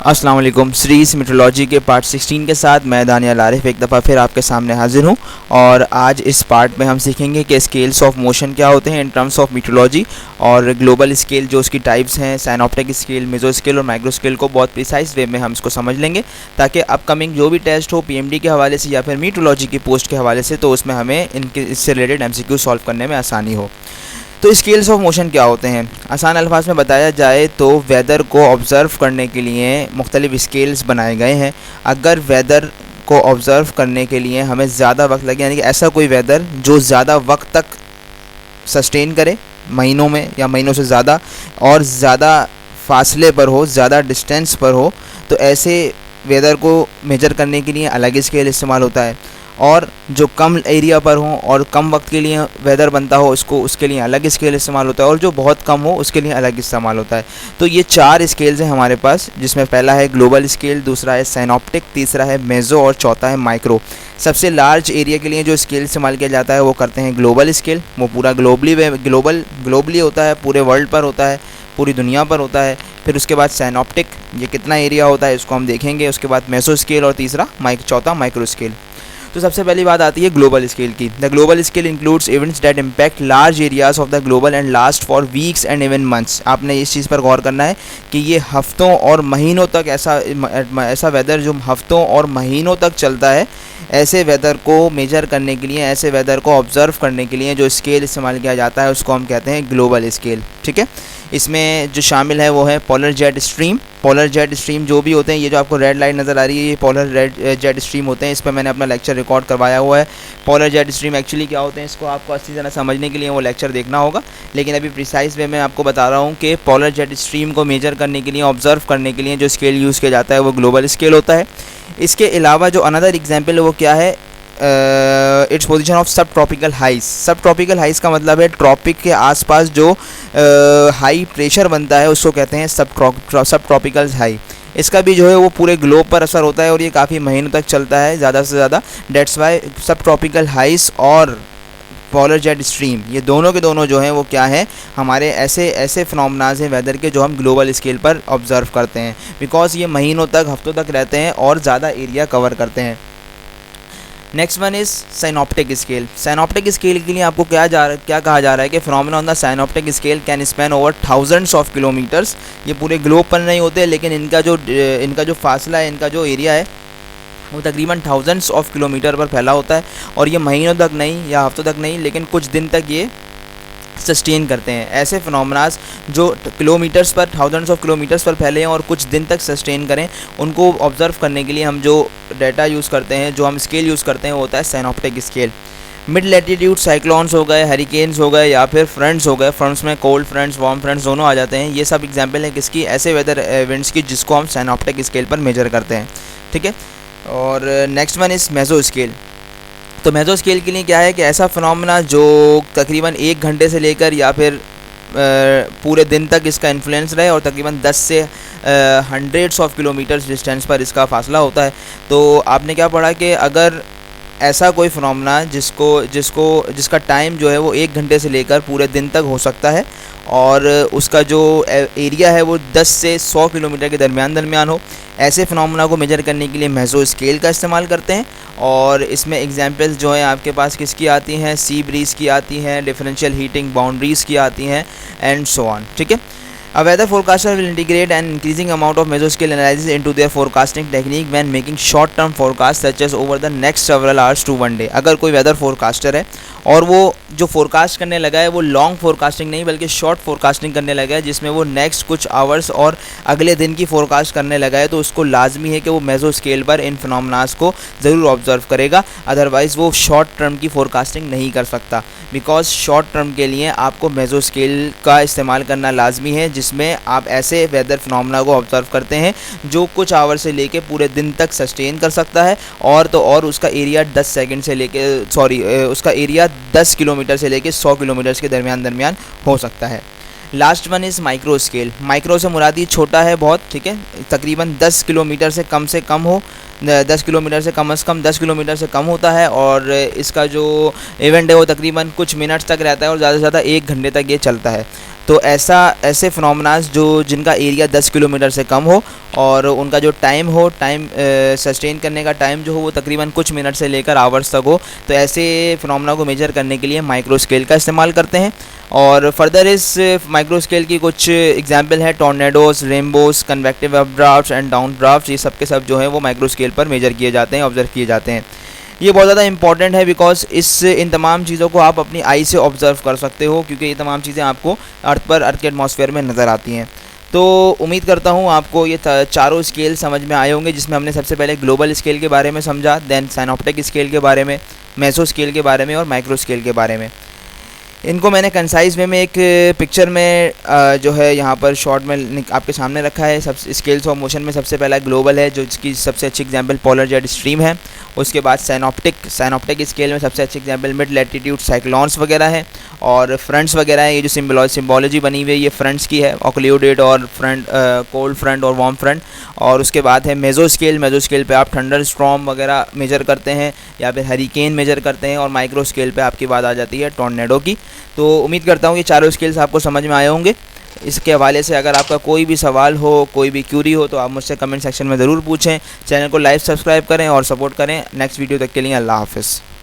अस्सलाम वालेकुम। Series metrology के पार्ट 16 के साथ मैं दानियाल आरिफ एक दफ़ा फिर आपके सामने हाजिर हूँ और आज इस पार्ट में हम सीखेंगे कि स्केल्स ऑफ मोशन क्या होते हैं इन टर्म्स ऑफ मीटरोलॉजी और ग्लोबल स्केल जो उसकी टाइप्स हैं, साइनॉप्टिक स्केल, मेसो स्केल और माइक्रो स्केल को बहुत प्रिसाइज वे में हम इसको समझ लेंगे ताकि अपकमिंग जो भी टेस्ट हो पीएमडी के हवाले से या फिर मीटरोलॉजी की पोस्ट के हवाले से तो उसमें हमें इनके इससे रिलेटेड एमसीक्यू सॉल्व करने में आसानी हो। तो स्केल्स ऑफ मोशन क्या होते हैं? आसान अल्फाज में बताया जाए तो वेदर को ऑब्ज़र्व करने के लिए मुख्तलिफ स्केल्स बनाए गए हैं। अगर वेदर को ऑब्ज़र्व करने के लिए हमें ज़्यादा वक्त लगे, यानी कि ऐसा कोई वेदर जो ज़्यादा वक्त तक सस्टेन करे, महीनों में या महीनों से ज़्यादा और ज़्यादा फासले पर हो, ज़्यादा डिस्टेंस पर हो, तो ऐसे वेदर को मेजर करने के लिए अलग स्केल इस्तेमाल होता है। और जो कम एरिया पर हो और कम वक्त के लिए वेदर बनता हो उसके लिए अलग स्केल इस्तेमाल होता है और जो बहुत कम हो उसके लिए अलग इस्तेमाल होता है। तो ये चार स्केल्स हैं हमारे पास, जिसमें पहला है ग्लोबल स्केल, दूसरा है साइनॉप्टिक, तीसरा है मेसो और चौथा है माइक्रो। सबसे लार्ज एरिया के लिए जो स्केल इस्तेमाल किया जाता है वो करते हैं ग्लोबल स्केल। वो पूरा ग्लोबली होता है, पूरे वर्ल्ड पर होता है, पूरी दुनिया पर होता है। फिर उसके बाद साइनॉप्टिक, ये कितना एरिया होता है इसको हम देखेंगे। उसके बाद मेसो स्केल और तीसरा चौथा माइक्रो स्केल। तो सबसे पहली बात आती है ग्लोबल स्केल की। The global scale includes events that impact large areas of the global and last for weeks and even months. आपने इस चीज़ पर गौर करना है कि ये हफ्तों और महीनों तक ऐसा वेदर जो हफ्तों और महीनों तक चलता है, ऐसे वेदर को मेजर करने के लिए, ऐसे वेदर को ऑब्ज़र्व करने के लिए जो स्केल इस्तेमाल किया जाता है उसको हम कहते हैं ग्लोबल स्केल। ठीक है, इसमें जो शामिल है वो है polar jet stream. Polar jet stream जो भी होते हैं, ये जो आपको रेड लाइट नज़र आ रही है ये पोलर जेट स्ट्रीम होते हैं। इस पर मैंने अपना लेक्चर रिकॉर्ड करवाया हुआ है। पोलर जेट स्ट्रीम एक्चुअली क्या होते हैं इसको आपको अच्छी तरह समझने के लिए वो लेक्चर देखना होगा, लेकिन अभी प्रिसाइज वे में आपको बता रहा हूँ कि पोलर जेट स्ट्रीम को मेजर करने के लिए, ऑब्ज़र्व करने के लिए जो स्केल यूज़ किया जाता है वो ग्लोबल स्केल होता है। इसके अलावा जो अनदर एग्जाम्पल है वो क्या है, इट्स पोजीशन ऑफ सब ट्रॉपिकल हाइज। सब ट्रॉपिकल हाइज का मतलब है ट्रॉपिक के आसपास जो हाई प्रेशर बनता है उसको कहते हैं सब ट्रॉपिकल हाई। इसका भी जो है वो पूरे ग्लोब पर असर होता है और ये काफ़ी महीनों तक चलता है, ज़्यादा से ज़्यादा। डेट्स वाई सब ट्रॉपिकल हाइज और पोलर जेट स्ट्रीम ये दोनों के दोनों जो हैं वो क्या है, हमारे ऐसे फिनोमेनाज हैं वेदर के जो हम ग्लोबल स्केल पर ऑब्ज़र्व करते हैं, बिकॉज ये महीनों तक, हफ्तों तक रहते हैं और ज़्यादा एरिया कवर करते हैं। Next one is synoptic scale. Synoptic scale के लिए आपको क्या कहा जा रहा है कि phenomena on the synoptic scale can span over thousands of kilometres. ये पूरे ग्लोब पर नहीं होते, लेकिन इनका जो फासला है, इनका जो एरिया है वो तकरीबन थाउजेंड्स ऑफ किलोमीटर पर फैला होता है और ये महीनों तक नहीं या हफ्तों तक नहीं, लेकिन कुछ दिन तक ये सस्टेन करते हैं। ऐसे फिनोमेनास जो किलोमीटर्स पर, थाउजेंड्स ऑफ किलोमीटर्स पर फैले हैं और कुछ दिन तक सस्टेन करें, उनको ऑब्ज़र्व करने के लिए हम जो डाटा यूज़ करते हैं, जो हम स्केल यूज़ करते हैं वो होता है साइनॉप्टिक स्केल। मिड लैटिट्यूड साइक्लोन्स हो गए, हरिकेन्स हो गए या फिर फ्रंट्स हो गए, फ्रंट्स में कोल्ड फ्रंट्स, वार्म फ्रंट्स दोनों आ जाते हैं। ये सब एग्जाम्पल है किसकी, ऐसे वेदर इवेंट्स की जिसको हम साइनॉप्टिक स्केल पर मेजर करते हैं। ठीक है, और next one is meso scale. तो मेसो स्केल के लिए क्या है कि ऐसा फिनोमेना जो तकरीबन 1 घंटे से लेकर या फिर पूरे दिन तक इसका इन्फ्लुएंस रहे और तकरीबन 10 से हंड्रेड्स ऑफ किलोमीटर्स डिस्टेंस पर इसका फासला होता है। तो आपने क्या पढ़ा कि अगर ऐसा कोई फिनोमेना जिसका टाइम जो है वो 1 घंटे से लेकर पूरे दिन तक हो सकता है और उसका जो एरिया है वो 10 से 100 किलोमीटर के दरमियान हो, ऐसे फिनोमेना को मेजर करने के लिए मेसो स्केल का इस्तेमाल करते हैं। और इसमें एग्जांपल्स जो हैं आपके पास किसकी आती हैं, सी ब्रीज की आती हैं, डिफरेंशियल हीटिंग बाउंड्रीज़ की आती हैं एंड सो ऑन। ठीक है, A weather forecaster will integrate an increasing amount of mesoscale analysis into their forecasting technique when making short-term forecasts such as over the next several hours to one day। अगर कोई weather forecaster है और वो जो forecast करने लगा है वो लॉन्ग फोरकास्टिंग नहीं बल्कि शॉर्ट फोरकास्टिंग करने लगा है, जिसमें वो नेक्स्ट कुछ आवर्स और अगले दिन की फोरकास्ट करने लगा है, तो उसको लाजमी है कि वो मेसो स्केल पर इन फिनोमेनास को ज़रूर ऑब्ज़र्व करेगा, अदरवाइज़ वो शॉर्ट टर्म की फोरकास्टिंग नहीं कर सकता। बिकॉज शॉर्ट टर्म के लिए आपको मेसो स्केल का इस्तेमाल करना लाजमी है, जिसमें आप ऐसे वेदर फिनोमेना को ऑब्ज़र्व करते हैं जो कुछ आवर से लेके पूरे दिन तक सस्टेन कर सकता है और उसका एरिया 10 सेकंड से लेके उसका एरिया 10 किलोमीटर से लेके 100 किलोमीटर के दरमियान हो सकता है। Last one is micro scale. Micro से मुरादी छोटा है बहुत, ठीक है, तकरीबन 10 किलोमीटर से कम हो, 10 किलोमीटर से कम 10 किलोमीटर से कम होता है और इसका जो इवेंट है वो तकरीबन कुछ मिनट्स तक रहता है और ज़्यादा से ज़्यादा 1 घंटे तक ये चलता है। तो ऐसे फिनोमेनास जिनका एरिया 10 किलोमीटर से कम हो और उनका जो टाइम सस्टेन करने का टाइम जो हो वो तकरीबन कुछ मिनट से लेकर आवर्स तक हो, तो ऐसे फिनोमेना को मेजर करने के लिए माइक्रो स्केल का इस्तेमाल करते हैं। और फर्दर इस माइक्रो स्केल की कुछ एग्जांपल है tornadoes, rainbows, convective updraft and down draft. ये सब के सब जो है वो माइक्रो स्केल पर मेजर किए जाते हैं, ऑब्जर्व किए जाते हैं। ये बहुत ज़्यादा इंपॉर्टेंट है बिकॉज इन तमाम चीज़ों को आप अपनी आई से ऑब्ज़र्व कर सकते हो, क्योंकि ये तमाम चीज़ें आपको अर्थ के एटमॉस्फेयर में नज़र आती हैं। तो उम्मीद करता हूँ आपको ये चारों स्केल समझ में आए होंगे, जिसमें हमने सबसे पहले ग्लोबल स्केल के बारे में समझा, देन साइनॉप्टिक स्केल के बारे में, मेसो स्केल के बारे में और माइक्रो स्केल के बारे में। इनको मैंने कंसाइज वे में एक पिक्चर में जो है यहाँ पर शॉर्ट में आपके सामने रखा है। सब स्केल्स ऑफ मोशन में सबसे पहला ग्लोबल है, जो इसकी सबसे अच्छी एग्जांपल पोलर जेट स्ट्रीम है। उसके बाद साइनॉप्टिक स्केल में सबसे अच्छी एग्जांपल मिड लैटिट्यूड साइक्लोन्स वगैरह है और फ्रंट्स वगैरह है। ये जो सिम्बोलॉजी बनी हुई है ये फ्रंट्स की है, ऑक्ल्यूडेड और फ्रंट, कोल्ड फ्रंट और वार्म फ्रंट। और उसके बाद है मेसो स्केल पे आप थंडर स्टॉर्म वगैरह मेजर करते हैं या फिर हरिकेन मेजर करते हैं। और माइक्रो स्केल पे आपकी बात आ जाती है टॉर्नेडो की। तो उम्मीद करता हूँ ये चारों स्केल्स आपको समझ में आए होंगे। इसके हवाले से अगर आपका कोई भी सवाल हो, कोई भी क्यूरी हो, तो आप मुझसे कमेंट सेक्शन में ज़रूर पूछें। चैनल को लाइक सब्सक्राइब करें और सपोर्ट करें। नेक्स्ट वीडियो तक के लिए अल्लाह हाफ़िज़।